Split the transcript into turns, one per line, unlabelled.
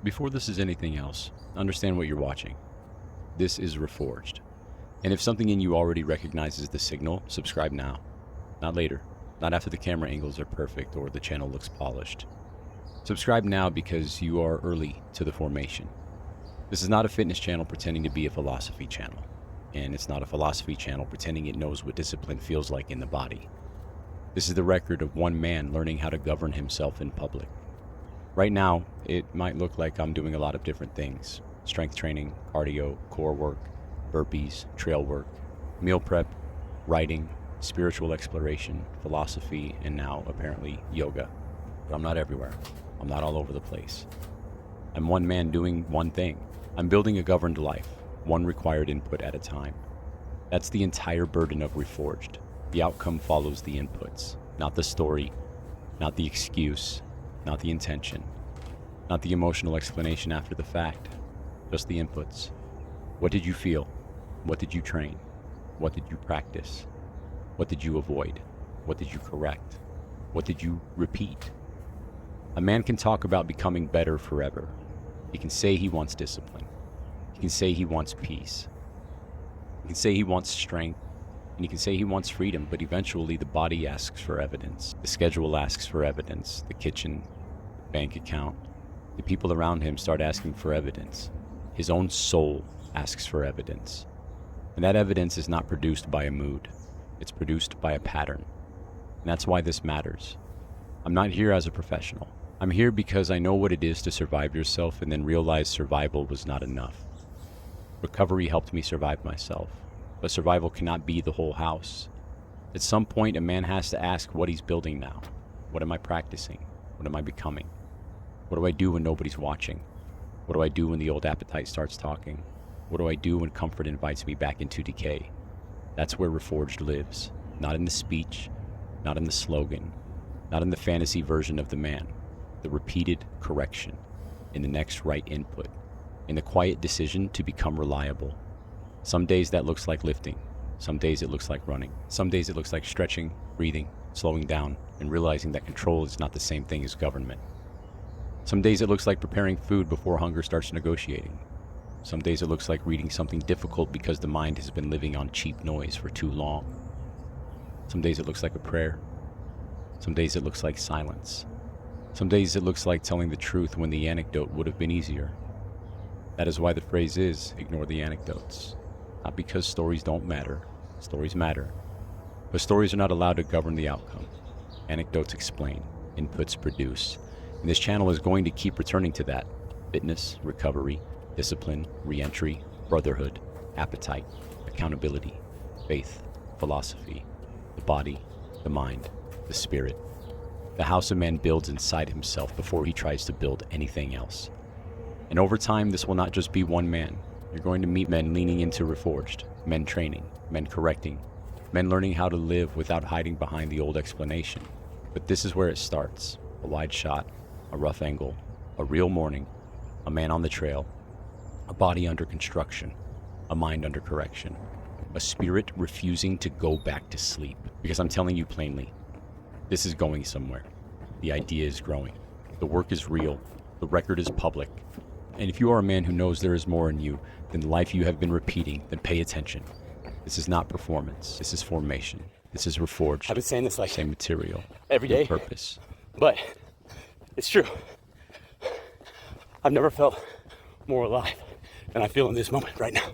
Before this is anything else, understand what you're watching. This is Reforged. And if something in you already recognizes the signal, subscribe now. Not later. Not after the camera angles are perfect or the channel looks polished. Subscribe now because you are early to the formation. This is not a fitness channel pretending to be a philosophy channel. And it's not a philosophy channel pretending it knows what discipline feels like in the body. This is the record of one man learning how to govern himself in public. Right now, it might look like I'm doing a lot of different things. Strength training, cardio, core work, burpees, trail work, meal prep, writing, spiritual exploration, philosophy, and now apparently yoga. But I'm not everywhere. I'm not all over the place. I'm one man doing one thing. I'm building a governed life, one required input at a time. That's the entire burden of Reforged. The outcome follows the inputs, not the story, not the excuse, not the intention, not the emotional explanation after the fact, just the inputs. What did you feel? What did you train? What did you practice? What did you avoid? What did you correct? What did you repeat? A man can talk about becoming better forever. He can say he wants discipline. He can say he wants peace. He can say he wants strength. And he can say he wants freedom, but eventually the body asks for evidence. The schedule asks for evidence. The kitchen, the bank account, the people around him start asking for evidence. His own soul asks for evidence. And that evidence is not produced by a mood. It's produced by a pattern. And that's why this matters. I'm not here as a professional. I'm here because I know what it is to survive yourself and then realize survival was not enough. Recovery helped me survive myself. But survival cannot be the whole house. At some point, a man has to ask what he's building now. What am I practicing? What am I becoming? What do I do when nobody's watching? What do I do when the old appetite starts talking? What do I do when comfort invites me back into decay? That's where Reforged lives. Not in the speech, not in the slogan, not in the fantasy version of the man. The repeated correction, in the next right input, in the quiet decision to become reliable. Some days that looks like lifting. Some days it looks like running. Some days it looks like stretching, breathing, slowing down, and realizing that control is not the same thing as government. Some days it looks like preparing food before hunger starts negotiating. Some days it looks like reading something difficult because the mind has been living on cheap noise for too long. Some days it looks like a prayer. Some days it looks like silence. Some days it looks like telling the truth when the anecdote would have been easier. That is why the phrase is, ignore the anecdotes. Not because stories don't matter. Stories matter. But stories are not allowed to govern the outcome. Anecdotes explain. Inputs produce. And this channel is going to keep returning to that. Fitness, recovery, discipline, reentry, brotherhood, appetite, accountability, faith, philosophy, the body, the mind, the spirit. The house a man builds inside himself before he tries to build anything else. And over time, this will not just be one man. You're going to meet men leaning into Reforged, men training, men correcting, men learning how to live without hiding behind the old explanation. But this is where it starts. A wide shot, a rough angle, a real morning, a man on the trail, a body under construction, a mind under correction, a spirit refusing to go back to sleep. Because I'm telling you plainly, this is going somewhere. The idea is growing. The work is real. The record is public. And if you are a man who knows there is more in you than the life you have been repeating, then pay attention. This is not performance. This is formation. This is Reforged.
I've been saying this like
same material,
every day.
Purpose.
But it's true. I've never felt more alive than I feel in this moment right now.